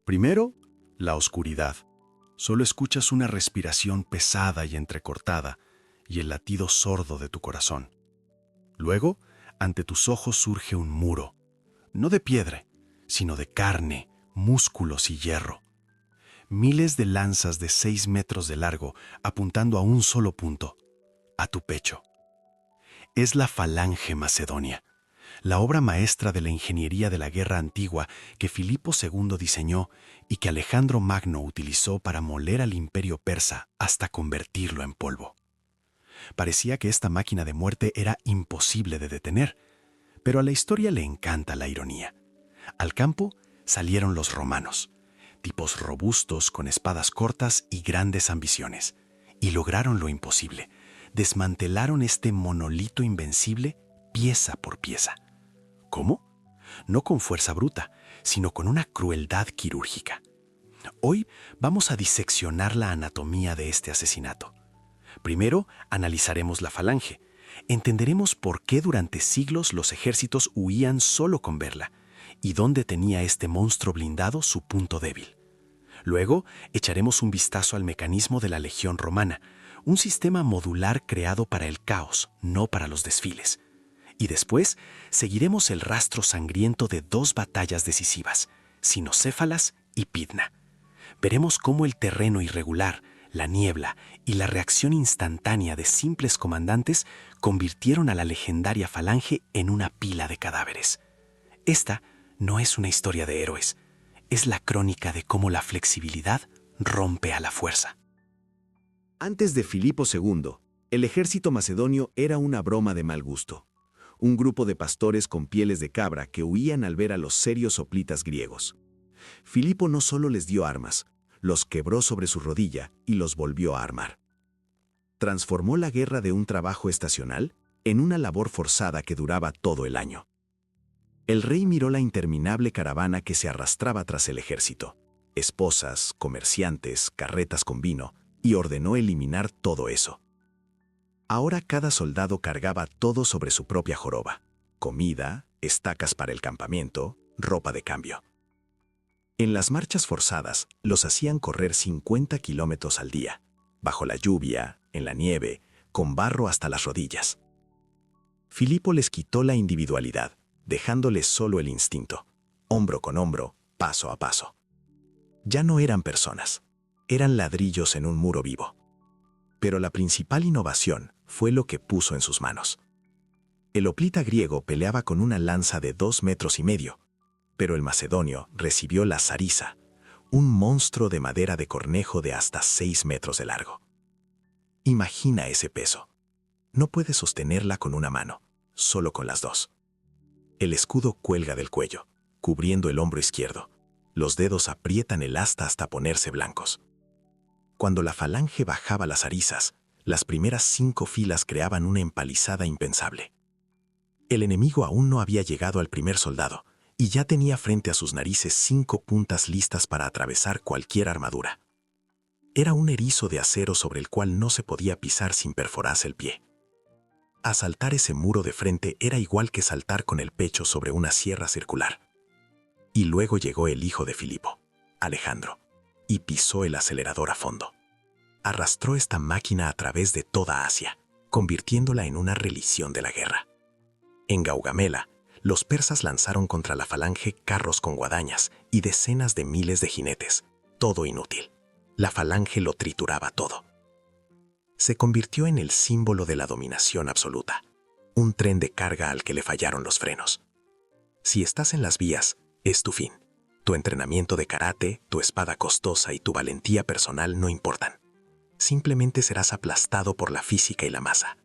Primero, la oscuridad. Solo escuchas una respiración pesada y entrecortada y el latido sordo de tu corazón. Luego, ante tus ojos surge un muro, no de piedra, sino de carne, músculos y hierro. Miles de lanzas de 6 metros de largo apuntando a un solo punto, a tu pecho. Es la Falange Macedonia, la obra maestra de la ingeniería de la guerra antigua que Filipo II diseñó y que Alejandro Magno utilizó para moler al imperio persa hasta convertirlo en polvo. Parecía que esta máquina de muerte era imposible de detener, pero a la historia le encanta la ironía. Al campo salieron los romanos, tipos robustos con espadas cortas y grandes ambiciones, y lograron lo imposible. Desmantelaron este monolito invencible pieza por pieza. ¿Cómo? No con fuerza bruta, sino con una crueldad quirúrgica. Hoy vamos a diseccionar la anatomía de este asesinato. Primero, analizaremos la falange. Entenderemos por qué durante siglos los ejércitos huían solo con verla y dónde tenía este monstruo blindado su punto débil. Luego, echaremos un vistazo al mecanismo de la Legión Romana, un sistema modular creado para el caos, no para los desfiles. Y después, seguiremos el rastro sangriento de 2 batallas decisivas, Cinocéfalas y Pydna. Veremos cómo el terreno irregular, la niebla y la reacción instantánea de simples comandantes convirtieron a la legendaria falange en una pila de cadáveres. Esta no es una historia de héroes, es la crónica de cómo la flexibilidad rompe a la fuerza. Antes de Filipo II, el ejército macedonio era una broma de mal gusto. Un grupo de pastores con pieles de cabra que huían al ver a los serios hoplitas griegos. Filipo no solo les dio armas, los quebró sobre su rodilla y los volvió a armar. Transformó la guerra de un trabajo estacional en una labor forzada que duraba todo el año. El rey miró la interminable caravana que se arrastraba tras el ejército, esposas, comerciantes, carretas con vino, y ordenó eliminar todo eso. Ahora cada soldado cargaba todo sobre su propia joroba: comida, estacas para el campamento, ropa de cambio. En las marchas forzadas los hacían correr 50 kilómetros al día, bajo la lluvia, en la nieve, con barro hasta las rodillas. Filipo les quitó la individualidad, dejándoles solo el instinto, hombro con hombro, paso a paso. Ya no eran personas, eran ladrillos en un muro vivo. Pero la principal innovación fue lo que puso en sus manos. El hoplita griego peleaba con una lanza de 2,5 metros, pero el macedonio recibió la sarisa, un monstruo de madera de cornejo de hasta 6 metros de largo. Imagina ese peso. No puedes sostenerla con una mano, solo con las dos. El escudo cuelga del cuello, cubriendo el hombro izquierdo. Los dedos aprietan el asta hasta ponerse blancos. Cuando la falange bajaba las arisas, las primeras 5 filas creaban una empalizada impensable. El enemigo aún no había llegado al primer soldado, y ya tenía frente a sus narices 5 puntas listas para atravesar cualquier armadura. Era un erizo de acero sobre el cual no se podía pisar sin perforarse el pie. Asaltar ese muro de frente era igual que saltar con el pecho sobre una sierra circular. Y luego llegó el hijo de Filipo, Alejandro, y pisó el acelerador a fondo. Arrastró esta máquina a través de toda Asia, convirtiéndola en una religión de la guerra. En Gaugamela, los persas lanzaron contra la falange carros con guadañas y decenas de miles de jinetes, todo inútil. La falange lo trituraba todo. Se convirtió en el símbolo de la dominación absoluta, un tren de carga al que le fallaron los frenos. Si estás en las vías, es tu fin. Tu entrenamiento de karate, tu espada costosa y tu valentía personal no importan. Simplemente serás aplastado por la física y la masa.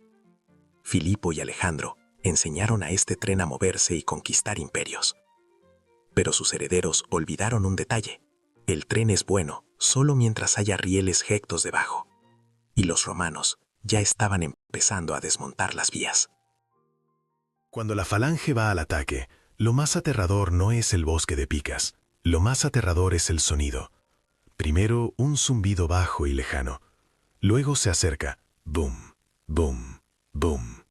Filipo y Alejandro enseñaron a este tren a moverse y conquistar imperios. Pero sus herederos olvidaron un detalle. El tren es bueno solo mientras haya rieles rectos debajo. Y los romanos ya estaban empezando a desmontar las vías. Cuando la falange va al ataque, lo más aterrador no es el bosque de picas, lo más aterrador es el sonido. Primero un zumbido bajo y lejano. Luego se acerca, boom, boom, boom.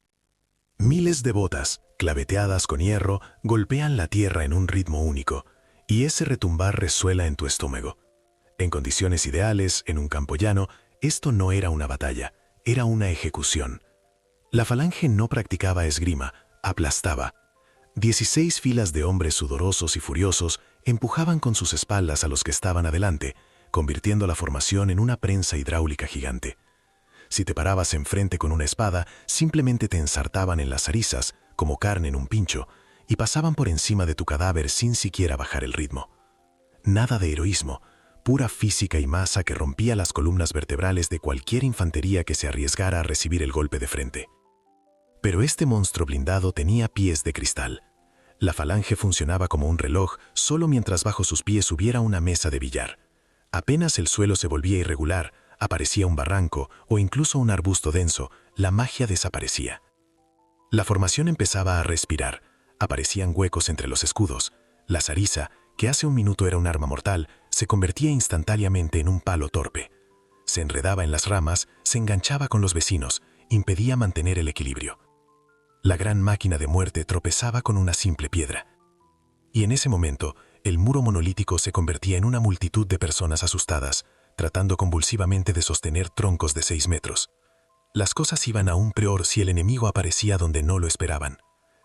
Miles de botas, claveteadas con hierro, golpean la tierra en un ritmo único, y ese retumbar resuela en tu estómago. En condiciones ideales, en un campo llano, esto no era una batalla, era una ejecución. La falange no practicaba esgrima, aplastaba. 16 filas de hombres sudorosos y furiosos empujaban con sus espaldas a los que estaban adelante, convirtiendo la formación en una prensa hidráulica gigante. Si te parabas enfrente con una espada, simplemente te ensartaban en las arisas, como carne en un pincho, y pasaban por encima de tu cadáver sin siquiera bajar el ritmo. Nada de heroísmo, pura física y masa que rompía las columnas vertebrales de cualquier infantería que se arriesgara a recibir el golpe de frente. Pero este monstruo blindado tenía pies de cristal. La falange funcionaba como un reloj solo mientras bajo sus pies hubiera una mesa de billar. Apenas el suelo se volvía irregular, aparecía un barranco o incluso un arbusto denso, la magia desaparecía. La formación empezaba a respirar, aparecían huecos entre los escudos. La sarisa, que hace un minuto era un arma mortal, se convertía instantáneamente en un palo torpe. Se enredaba en las ramas, se enganchaba con los vecinos, impedía mantener el equilibrio. La gran máquina de muerte tropezaba con una simple piedra. Y en ese momento, el muro monolítico se convertía en una multitud de personas asustadas, tratando convulsivamente de sostener troncos de 6 metros. Las cosas iban aún peor si el enemigo aparecía donde no lo esperaban.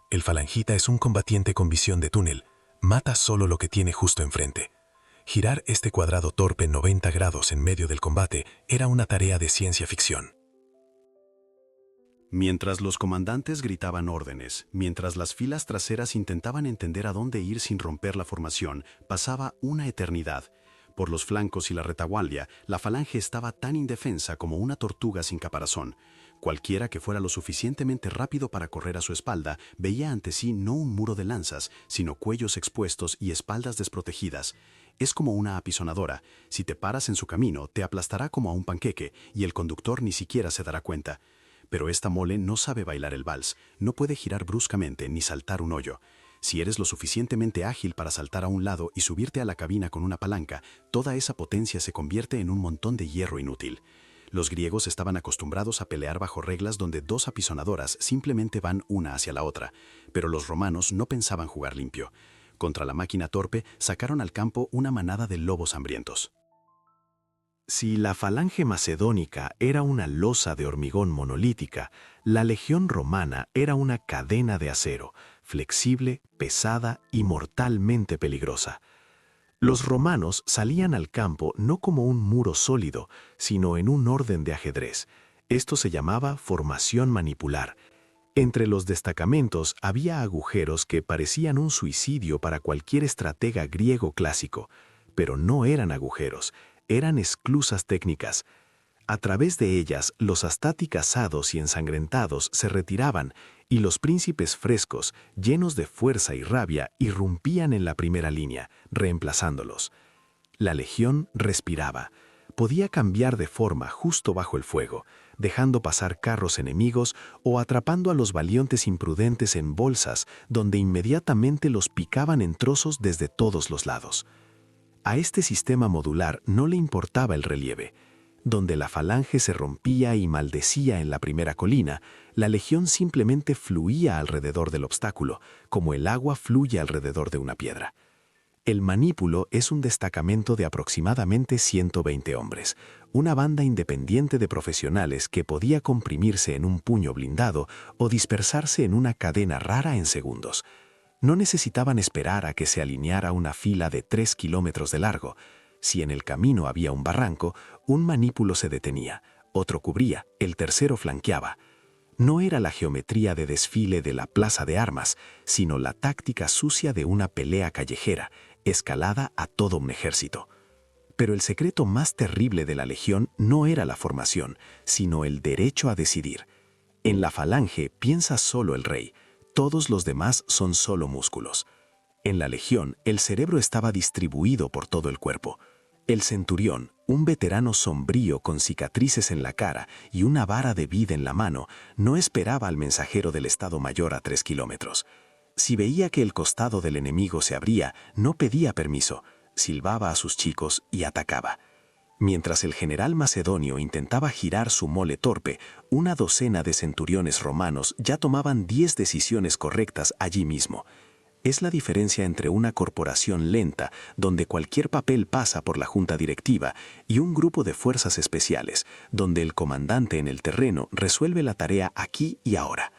El falangita es un combatiente con visión de túnel, mata solo lo que tiene justo enfrente. Girar este cuadrado torpe 90 grados en medio del combate era una tarea de ciencia ficción. Mientras los comandantes gritaban órdenes, mientras las filas traseras intentaban entender a dónde ir sin romper la formación, pasaba una eternidad. Por los flancos y la retaguardia, la falange estaba tan indefensa como una tortuga sin caparazón. Cualquiera que fuera lo suficientemente rápido para correr a su espalda veía ante sí no un muro de lanzas, sino cuellos expuestos y espaldas desprotegidas. Es como una apisonadora. Si te paras en su camino, te aplastará como a un panqueque, y el conductor ni siquiera se dará cuenta. Pero esta mole no sabe bailar el vals, no puede girar bruscamente ni saltar un hoyo. Si eres lo suficientemente ágil para saltar a un lado y subirte a la cabina con una palanca, toda esa potencia se convierte en un montón de hierro inútil. Los griegos estaban acostumbrados a pelear bajo reglas donde 2 apisonadoras simplemente van una hacia la otra, pero los romanos no pensaban jugar limpio. Contra la máquina torpe sacaron al campo una manada de lobos hambrientos. Si la falange macedónica era una losa de hormigón monolítica, la legión romana era una cadena de acero, flexible, pesada y mortalmente peligrosa. Los romanos salían al campo no como un muro sólido, sino en un orden de ajedrez. Esto se llamaba formación manipular. Entre los destacamentos había agujeros que parecían un suicidio para cualquier estratega griego clásico, pero no eran agujeros, eran esclusas técnicas. A través de ellas, los astati casados y ensangrentados se retiraban y los príncipes frescos, llenos de fuerza y rabia, irrumpían en la primera línea, reemplazándolos. La legión respiraba. Podía cambiar de forma justo bajo el fuego, dejando pasar carros enemigos o atrapando a los valientes imprudentes en bolsas donde inmediatamente los picaban en trozos desde todos los lados. A este sistema modular no le importaba el relieve. Donde la falange se rompía y maldecía en la primera colina, la legión simplemente fluía alrededor del obstáculo, como el agua fluye alrededor de una piedra. El manípulo es un destacamento de aproximadamente 120 hombres, una banda independiente de profesionales que podía comprimirse en un puño blindado o dispersarse en una cadena rara en segundos. No necesitaban esperar a que se alineara una fila de 3 kilómetros de largo. Si en el camino había un barranco, un manípulo se detenía, otro cubría, el tercero flanqueaba. No era la geometría de desfile de la plaza de armas, sino la táctica sucia de una pelea callejera, escalada a todo un ejército. Pero el secreto más terrible de la legión no era la formación, sino el derecho a decidir. En la falange piensa solo el rey. Todos los demás son solo músculos. En la legión, el cerebro estaba distribuido por todo el cuerpo. El centurión, un veterano sombrío con cicatrices en la cara y una vara de vid en la mano, no esperaba al mensajero del Estado Mayor a 3 kilómetros. Si veía que el costado del enemigo se abría, no pedía permiso, silbaba a sus chicos y atacaba. Mientras el general macedonio intentaba girar su mole torpe, una docena de centuriones romanos ya tomaban 10 decisiones correctas allí mismo. Es la diferencia entre una corporación lenta, donde cualquier papel pasa por la junta directiva, y un grupo de fuerzas especiales, donde el comandante en el terreno resuelve la tarea aquí y ahora.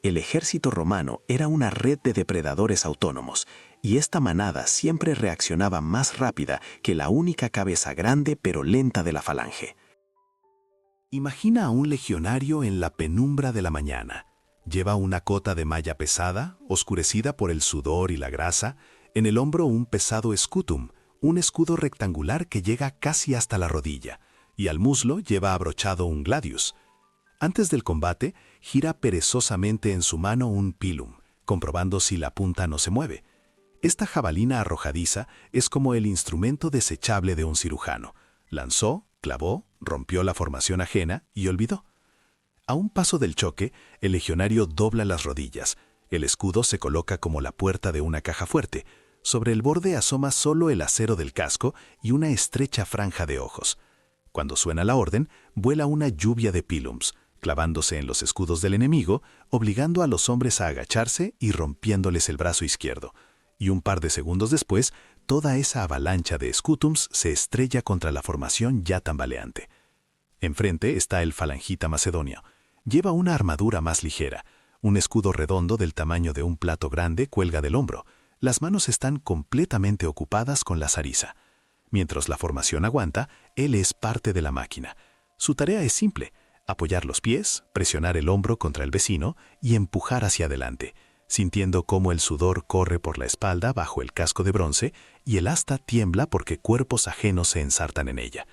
El ejército romano era una red de depredadores autónomos, y esta manada siempre reaccionaba más rápida que la única cabeza grande pero lenta de la falange. Imagina a un legionario en la penumbra de la mañana. Lleva una cota de malla pesada, oscurecida por el sudor y la grasa, en el hombro un pesado scutum, un escudo rectangular que llega casi hasta la rodilla, y al muslo lleva abrochado un gladius. Antes del combate, gira perezosamente en su mano un pilum, comprobando si la punta no se mueve. Esta jabalina arrojadiza es como el instrumento desechable de un cirujano. Lanzó, clavó, rompió la formación ajena y olvidó. A un paso del choque, el legionario dobla las rodillas. El escudo se coloca como la puerta de una caja fuerte. Sobre el borde asoma solo el acero del casco y una estrecha franja de ojos. Cuando suena la orden, vuela una lluvia de pilums, clavándose en los escudos del enemigo, obligando a los hombres a agacharse y rompiéndoles el brazo izquierdo. Y un par de segundos después, toda esa avalancha de scutums se estrella contra la formación ya tambaleante. Enfrente está el falangita macedonio. Lleva una armadura más ligera. Un escudo redondo del tamaño de un plato grande cuelga del hombro. Las manos están completamente ocupadas con la zariza. Mientras la formación aguanta, él es parte de la máquina. Su tarea es simple: apoyar los pies, presionar el hombro contra el vecino y empujar hacia adelante, sintiendo cómo el sudor corre por la espalda bajo el casco de bronce y el asta tiembla porque cuerpos ajenos se ensartan en ella.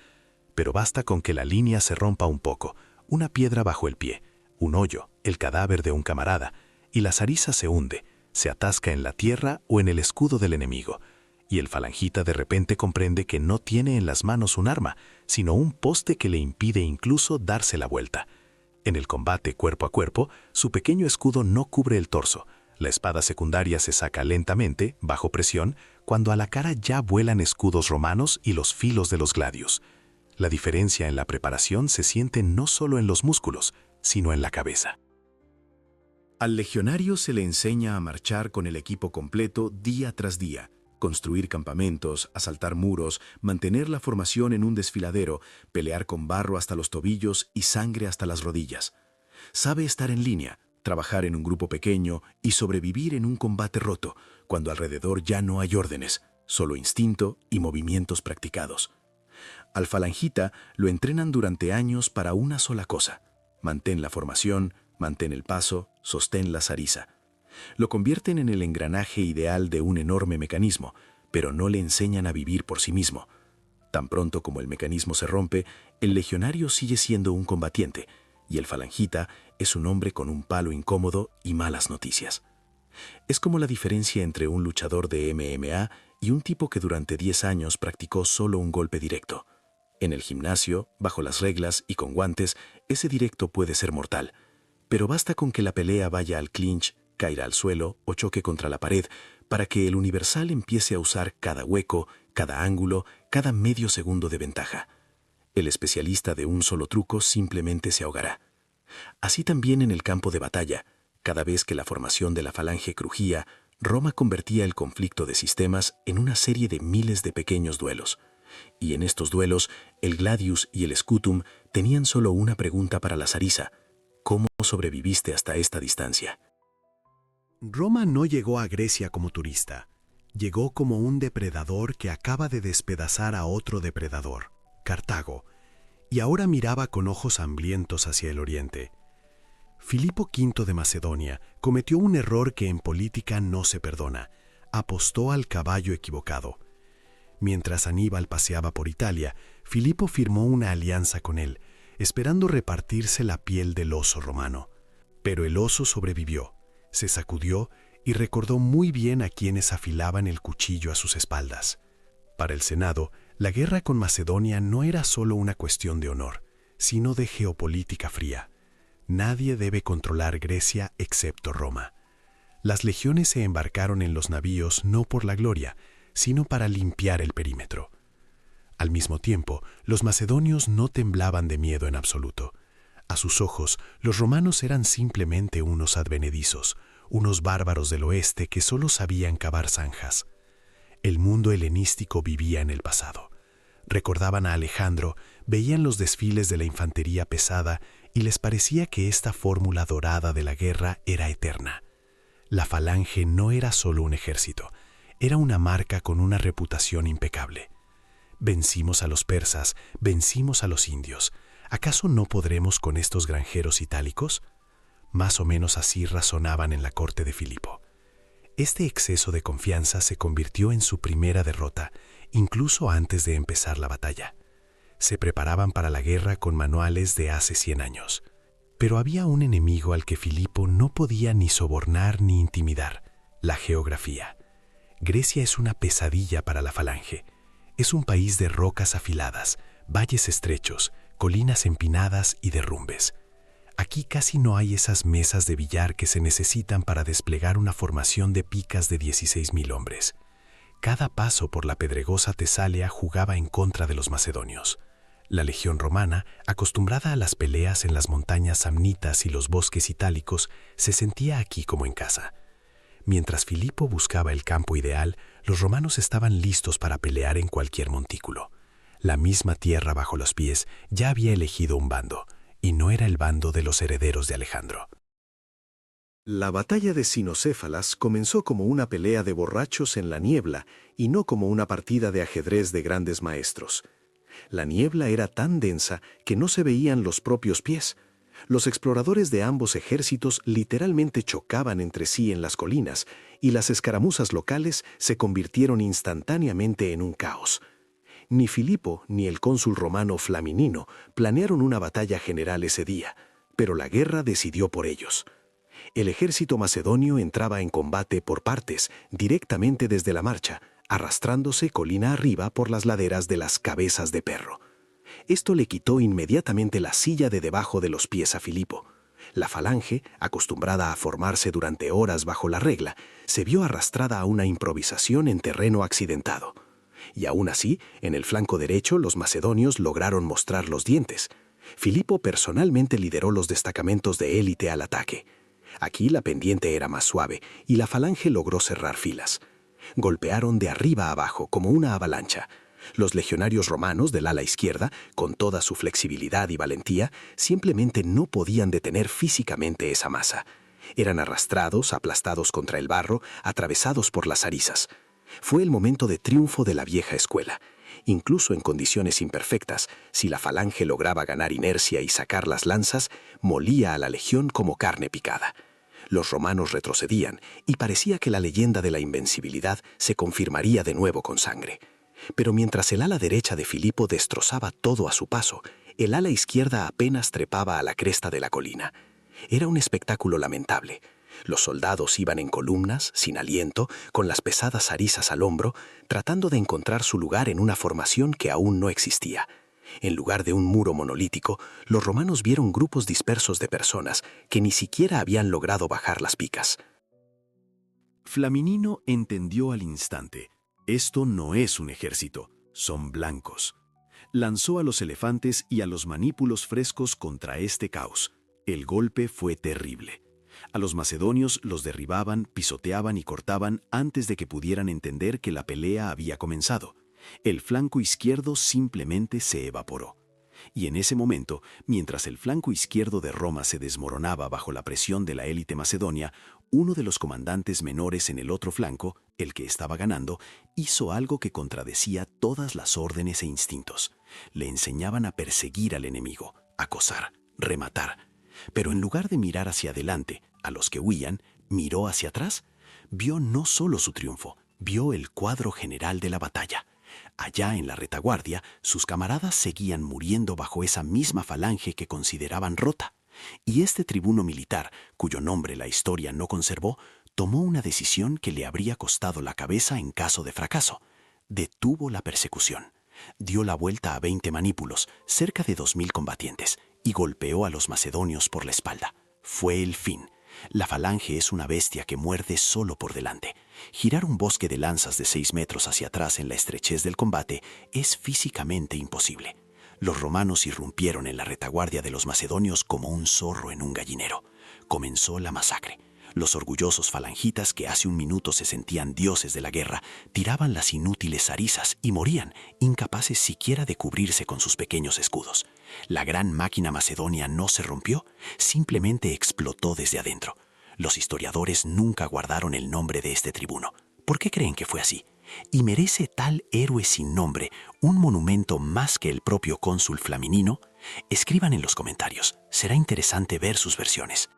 Pero basta con que la línea se rompa un poco, una piedra bajo el pie, un hoyo, el cadáver de un camarada, y la zariza se hunde, se atasca en la tierra o en el escudo del enemigo, y el falangita de repente comprende que no tiene en las manos un arma, sino un poste que le impide incluso darse la vuelta. En el combate cuerpo a cuerpo, su pequeño escudo no cubre el torso. La espada secundaria se saca lentamente, bajo presión, cuando a la cara ya vuelan escudos romanos y los filos de los gladius. La diferencia en la preparación se siente no solo en los músculos, sino en la cabeza. Al legionario se le enseña a marchar con el equipo completo día tras día, construir campamentos, asaltar muros, mantener la formación en un desfiladero, pelear con barro hasta los tobillos y sangre hasta las rodillas. Sabe estar en línea, trabajar en un grupo pequeño y sobrevivir en un combate roto, cuando alrededor ya no hay órdenes, solo instinto y movimientos practicados. Al falangita lo entrenan durante años para una sola cosa: mantén la formación, mantén el paso, sostén la zariza. Lo convierten en el engranaje ideal de un enorme mecanismo, pero no le enseñan a vivir por sí mismo. Tan pronto como el mecanismo se rompe, el legionario sigue siendo un combatiente, y el falangita es un hombre con un palo incómodo y malas noticias. Es como la diferencia entre un luchador de MMA y un tipo que durante 10 años practicó solo un golpe directo. En el gimnasio, bajo las reglas y con guantes, ese directo puede ser mortal. Pero basta con que la pelea vaya al clinch, caiga al suelo o choque contra la pared para que el universal empiece a usar cada hueco, cada ángulo, cada medio segundo de ventaja. El especialista de un solo truco simplemente se ahogará. Así también en el campo de batalla, cada vez que la formación de la falange crujía, Roma convertía el conflicto de sistemas en una serie de miles de pequeños duelos. Y en estos duelos, el gladius y el scutum tenían solo una pregunta para la zariza: ¿cómo sobreviviste hasta esta distancia? Roma no llegó a Grecia como turista. Llegó como un depredador que acaba de despedazar a otro depredador, Cartago, y ahora miraba con ojos hambrientos hacia el oriente. Filipo V de Macedonia cometió un error que en política no se perdona: apostó al caballo equivocado. Mientras Aníbal paseaba por Italia, Filipo firmó una alianza con él, esperando repartirse la piel del oso romano. Pero el oso sobrevivió, se sacudió y recordó muy bien a quienes afilaban el cuchillo a sus espaldas. Para el Senado, la guerra con Macedonia no era solo una cuestión de honor, sino de geopolítica fría. Nadie debe controlar Grecia excepto Roma. Las legiones se embarcaron en los navíos no por la gloria, sino para limpiar el perímetro. Al mismo tiempo, los macedonios no temblaban de miedo en absoluto. A sus ojos, los romanos eran simplemente unos advenedizos, unos bárbaros del oeste que solo sabían cavar zanjas. El mundo helenístico vivía en el pasado. Recordaban a Alejandro, veían los desfiles de la infantería pesada y les parecía que esta fórmula dorada de la guerra era eterna. La falange no era solo un ejército, era una marca con una reputación impecable. Vencimos a los persas, vencimos a los indios. ¿Acaso no podremos con estos granjeros itálicos? Más o menos así razonaban en la corte de Filipo. Este exceso de confianza se convirtió en su primera derrota, incluso antes de empezar la batalla. Se preparaban para la guerra con manuales de hace 100 años. Pero había un enemigo al que Filipo no podía ni sobornar ni intimidar: la geografía. Grecia es una pesadilla para la falange. Es un país de rocas afiladas, valles estrechos, colinas empinadas y derrumbes. Aquí casi no hay esas mesas de billar que se necesitan para desplegar una formación de picas de 16.000 hombres. Cada paso por la pedregosa Tesalia jugaba en contra de los macedonios. La legión romana, acostumbrada a las peleas en las montañas samnitas y los bosques itálicos, se sentía aquí como en casa. Mientras Filipo buscaba el campo ideal, los romanos estaban listos para pelear en cualquier montículo. La misma tierra bajo los pies ya había elegido un bando, y no era el bando de los herederos de Alejandro. La batalla de Cinocéfalas comenzó como una pelea de borrachos en la niebla y no como una partida de ajedrez de grandes maestros. La niebla era tan densa que no se veían los propios pies. Los exploradores de ambos ejércitos literalmente chocaban entre sí en las colinas, y las escaramuzas locales se convirtieron instantáneamente en un caos. Ni Filipo ni el cónsul romano Flaminino planearon una batalla general ese día, pero la guerra decidió por ellos. El ejército macedonio entraba en combate por partes, directamente desde la marcha, arrastrándose colina arriba por las laderas de las Cabezas de Perro. Esto le quitó inmediatamente la silla de debajo de los pies a Filipo. La falange, acostumbrada a formarse durante horas bajo la regla, se vio arrastrada a una improvisación en terreno accidentado. Y aún así, en el flanco derecho los macedonios lograron mostrar los dientes. Filipo personalmente lideró los destacamentos de élite al ataque. Aquí la pendiente era más suave y la falange logró cerrar filas. Golpearon de arriba a abajo como una avalancha. Los legionarios romanos del ala izquierda, con toda su flexibilidad y valentía, simplemente no podían detener físicamente esa masa. Eran arrastrados, aplastados contra el barro, atravesados por las arisas. Fue el momento de triunfo de la vieja escuela. Incluso en condiciones imperfectas, si la falange lograba ganar inercia y sacar las lanzas, molía a la legión como carne picada. Los romanos retrocedían y parecía que la leyenda de la invencibilidad se confirmaría de nuevo con sangre. Pero mientras el ala derecha de Filipo destrozaba todo a su paso, el ala izquierda apenas trepaba a la cresta de la colina. Era un espectáculo lamentable. Los soldados iban en columnas, sin aliento, con las pesadas arisas al hombro, tratando de encontrar su lugar en una formación que aún no existía. En lugar de un muro monolítico, los romanos vieron grupos dispersos de personas que ni siquiera habían logrado bajar las picas. Flaminino entendió al instante: esto no es un ejército, son blancos. Lanzó a los elefantes y a los manípulos frescos contra este caos. El golpe fue terrible. A los macedonios los derribaban, pisoteaban y cortaban antes de que pudieran entender que la pelea había comenzado. El flanco izquierdo simplemente se evaporó. Y en ese momento, mientras el flanco izquierdo de Roma se desmoronaba bajo la presión de la élite macedonia, uno de los comandantes menores en el otro flanco, el que estaba ganando, hizo algo que contradecía todas las órdenes e instintos. Le enseñaban a perseguir al enemigo, acosar, rematar. Pero en lugar de mirar hacia adelante, a los que huían, miró hacia atrás. Vio no solo su triunfo, vio el cuadro general de la batalla. Allá en la retaguardia, sus camaradas seguían muriendo bajo esa misma falange que consideraban rota. Y este tribuno militar, cuyo nombre la historia no conservó, tomó una decisión que le habría costado la cabeza en caso de fracaso. Detuvo la persecución. Dio la vuelta a 20 manípulos, cerca de 2.000 combatientes, y golpeó a los macedonios por la espalda. Fue el fin. La falange es una bestia que muerde solo por delante. Girar un bosque de lanzas de 6 metros hacia atrás en la estrechez del combate es físicamente imposible. Los romanos irrumpieron en la retaguardia de los macedonios como un zorro en un gallinero. Comenzó la masacre. Los orgullosos falangitas que hace un minuto se sentían dioses de la guerra, tiraban las inútiles zarizas y morían, incapaces siquiera de cubrirse con sus pequeños escudos. La gran máquina macedonia no se rompió, simplemente explotó desde adentro. Los historiadores nunca guardaron el nombre de este tribuno. ¿Por qué creen que fue así? ¿Y merece tal héroe sin nombre un monumento más que el propio cónsul Flaminino? Escriban en los comentarios. Será interesante ver sus versiones.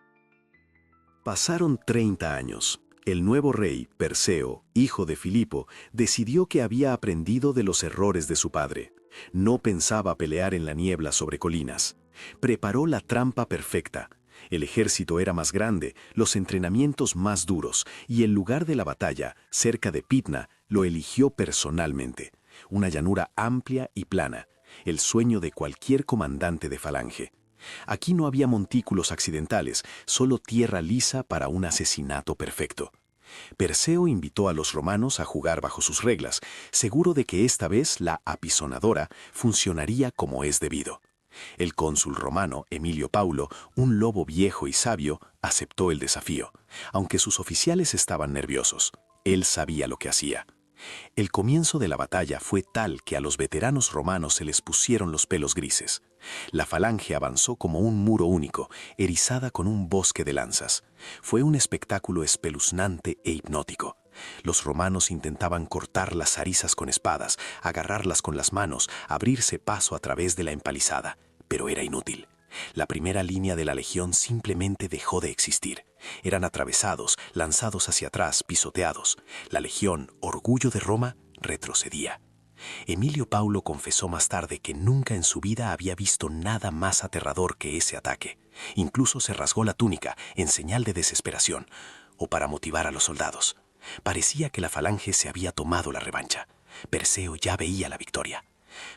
Pasaron 30 años. El nuevo rey, Perseo, hijo de Filipo, decidió que había aprendido de los errores de su padre. No pensaba pelear en la niebla sobre colinas. Preparó la trampa perfecta. El ejército era más grande, los entrenamientos más duros, y el lugar de la batalla, cerca de Pitna, lo eligió personalmente. Una llanura amplia y plana, el sueño de cualquier comandante de falange. Aquí no había montículos accidentales, solo tierra lisa para un asesinato perfecto. Perseo invitó a los romanos a jugar bajo sus reglas, seguro de que esta vez la apisonadora funcionaría como es debido. El cónsul romano, Emilio Paulo, un lobo viejo y sabio, aceptó el desafío, aunque sus oficiales estaban nerviosos. Él sabía lo que hacía. El comienzo de la batalla fue tal que a los veteranos romanos se les pusieron los pelos grises. La falange avanzó como un muro único, erizada con un bosque de lanzas. Fue un espectáculo espeluznante e hipnótico. Los romanos intentaban cortar las zarizas con espadas, agarrarlas con las manos, abrirse paso a través de la empalizada, pero era inútil. La primera línea de la legión simplemente dejó de existir. Eran atravesados, lanzados hacia atrás, pisoteados. La legión, orgullo de Roma, retrocedía. Emilio Paulo confesó más tarde que nunca en su vida había visto nada más aterrador que ese ataque. Incluso se rasgó la túnica en señal de desesperación, o para motivar a los soldados. Parecía que la falange se había tomado la revancha. Perseo ya veía la victoria.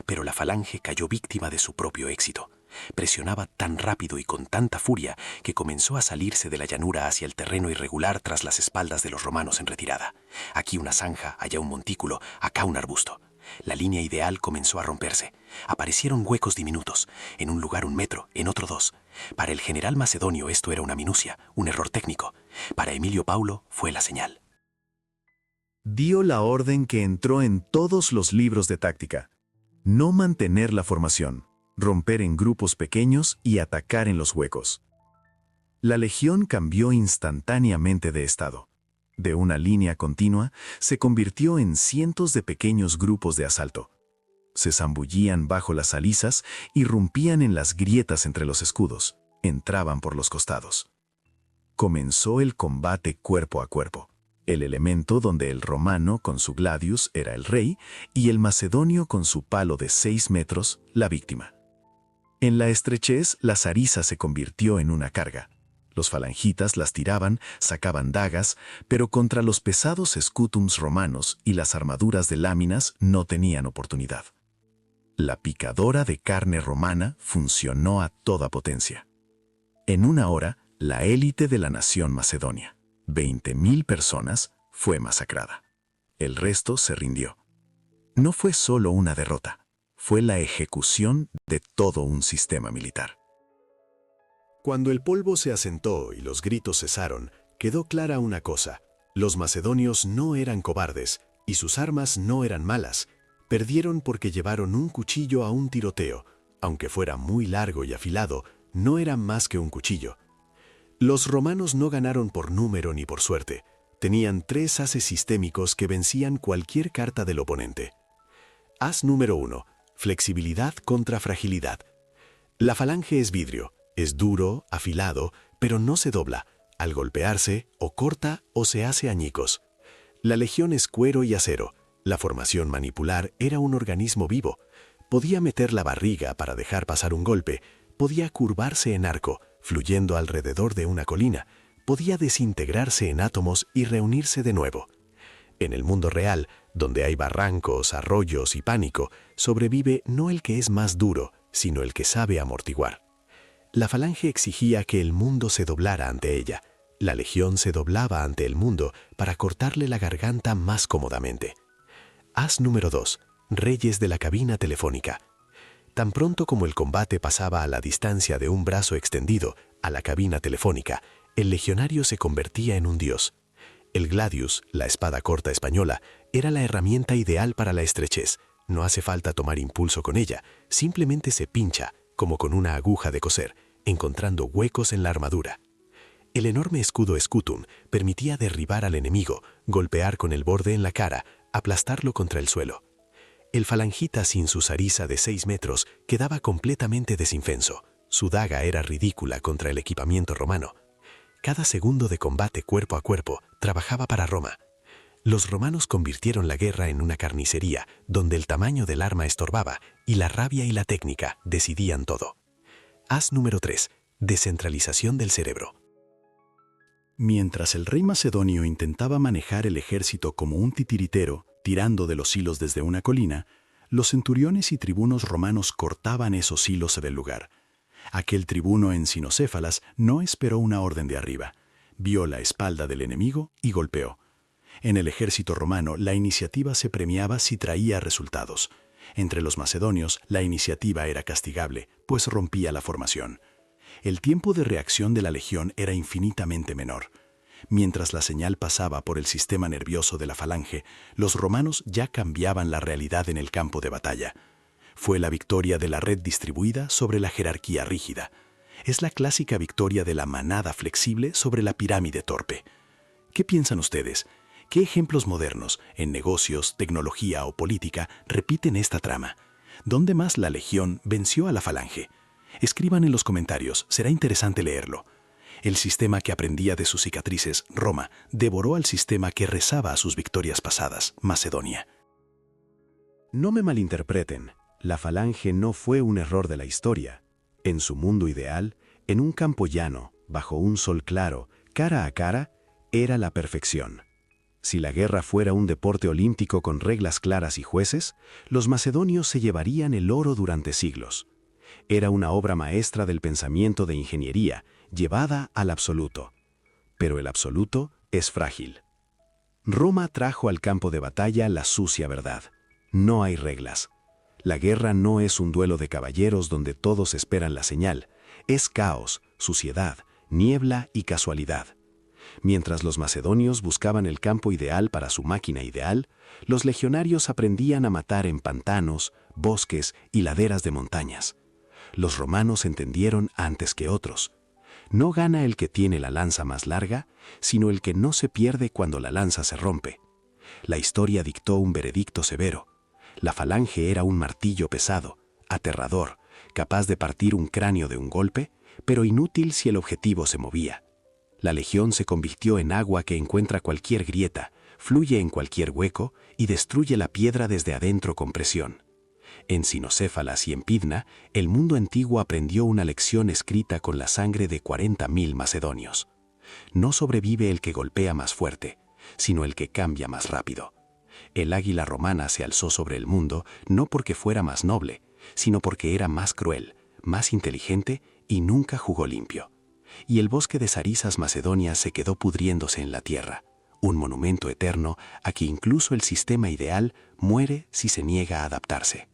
Pero la falange cayó víctima de su propio éxito. Presionaba tan rápido y con tanta furia que comenzó a salirse de la llanura hacia el terreno irregular tras las espaldas de los romanos en retirada. Aquí una zanja, allá un montículo, acá un arbusto. La línea ideal comenzó a romperse. Aparecieron huecos diminutos, en un lugar 1 metro, en otro 2. Para el general macedonio esto era una minucia, un error técnico. Para Emilio Paulo fue la señal. Dio la orden que entró en todos los libros de táctica. No mantener la formación, romper en grupos pequeños y atacar en los huecos. La legión cambió instantáneamente de estado. De una línea continua, se convirtió en cientos de pequeños grupos de asalto. Se zambullían bajo las alizas, irrumpían en las grietas entre los escudos, entraban por los costados. Comenzó el combate cuerpo a cuerpo. El elemento donde el romano con su gladius era el rey y el macedonio con su palo de 6 metros, la víctima. En la estrechez, la zariza se convirtió en una carga. Los falangitas las tiraban, sacaban dagas, pero contra los pesados scutums romanos y las armaduras de láminas no tenían oportunidad. La picadora de carne romana funcionó a toda potencia. En una hora, la élite de la nación macedonia, 20.000 personas, fue masacrada. El resto se rindió. No fue solo una derrota, fue la ejecución de todo un sistema militar. Cuando el polvo se asentó y los gritos cesaron, quedó clara una cosa: los macedonios no eran cobardes y sus armas no eran malas. Perdieron porque llevaron un cuchillo a un tiroteo. Aunque fuera muy largo y afilado, no era más que un cuchillo. Los romanos no ganaron por número ni por suerte. Tenían 3 ases sistémicos que vencían cualquier carta del oponente. As número 1. Flexibilidad contra fragilidad. La falange es vidrio. Es duro, afilado, pero no se dobla. Al golpearse, o corta o se hace añicos. La legión es cuero y acero. La formación manipular era un organismo vivo. Podía meter la barriga para dejar pasar un golpe. Podía curvarse en arco, fluyendo alrededor de una colina. Podía desintegrarse en átomos y reunirse de nuevo. En el mundo real, donde hay barrancos, arroyos y pánico, sobrevive no el que es más duro, sino el que sabe amortiguar. La falange exigía que el mundo se doblara ante ella. La legión se doblaba ante el mundo para cortarle la garganta más cómodamente. As número 2. Reyes de la cabina telefónica. Tan pronto como el combate pasaba a la distancia de un brazo extendido, a la cabina telefónica, El legionario se convertía en un dios. El gladius, la espada corta española, era la herramienta ideal para la estrechez. No hace falta tomar impulso con ella, simplemente se pincha, como con una aguja de coser, encontrando huecos en la armadura. El enorme escudo scutum permitía derribar al enemigo, golpear con el borde en la cara, aplastarlo contra el suelo. El falangita sin su sarisa de 6 metros quedaba completamente desinfenso. Su daga era ridícula contra el equipamiento romano. Cada segundo de combate cuerpo a cuerpo trabajaba para Roma. Los romanos convirtieron la guerra en una carnicería, donde el tamaño del arma estorbaba y la rabia y la técnica decidían todo. As número 3. Descentralización del cerebro. Mientras el rey macedonio intentaba manejar el ejército como un titiritero, tirando de los hilos desde una colina, los centuriones y tribunos romanos cortaban esos hilos del lugar. Aquel tribuno en Cinocéfalas no esperó una orden de arriba. Vio la espalda del enemigo y golpeó. En el ejército romano, la iniciativa se premiaba si traía resultados. Entre los macedonios, la iniciativa era castigable, pues rompía la formación. El tiempo de reacción de la legión era infinitamente menor. Mientras la señal pasaba por el sistema nervioso de la falange, los romanos ya cambiaban la realidad en el campo de batalla. Fue la victoria de la red distribuida sobre la jerarquía rígida. Es la clásica victoria de la manada flexible sobre la pirámide torpe. ¿Qué piensan ustedes? ¿Qué ejemplos modernos, en negocios, tecnología o política, repiten esta trama? ¿Dónde más la legión venció a la falange? Escriban en los comentarios, será interesante leerlo. El sistema que aprendía de sus cicatrices, Roma, devoró al sistema que rezaba a sus victorias pasadas, Macedonia. No me malinterpreten, la falange no fue un error de la historia. En su mundo ideal, en un campo llano, bajo un sol claro, cara a cara, era la perfección. Si la guerra fuera un deporte olímpico con reglas claras y jueces, los macedonios se llevarían el oro durante siglos. Era una obra maestra del pensamiento de ingeniería, llevada al absoluto. Pero el absoluto es frágil. Roma trajo al campo de batalla la sucia verdad. No hay reglas. La guerra no es un duelo de caballeros donde todos esperan la señal. Es caos, suciedad, niebla y casualidad. Mientras los macedonios buscaban el campo ideal para su máquina ideal, los legionarios aprendían a matar en pantanos, bosques y laderas de montañas. Los romanos entendieron antes que otros. No gana el que tiene la lanza más larga, sino el que no se pierde cuando la lanza se rompe. La historia dictó un veredicto severo. La falange era un martillo pesado, aterrador, capaz de partir un cráneo de un golpe, pero inútil si el objetivo se movía. La legión se convirtió en agua que encuentra cualquier grieta, fluye en cualquier hueco y destruye la piedra desde adentro con presión. En Cinocéfalas y en Pidna, el mundo antiguo aprendió una lección escrita con la sangre de 40.000 macedonios. No sobrevive el que golpea más fuerte, sino el que cambia más rápido. El águila romana se alzó sobre el mundo no porque fuera más noble, sino porque era más cruel, más inteligente y nunca jugó limpio. Y el bosque de zarizas macedonias se quedó pudriéndose en la tierra, un monumento eterno a que incluso el sistema ideal muere si se niega a adaptarse.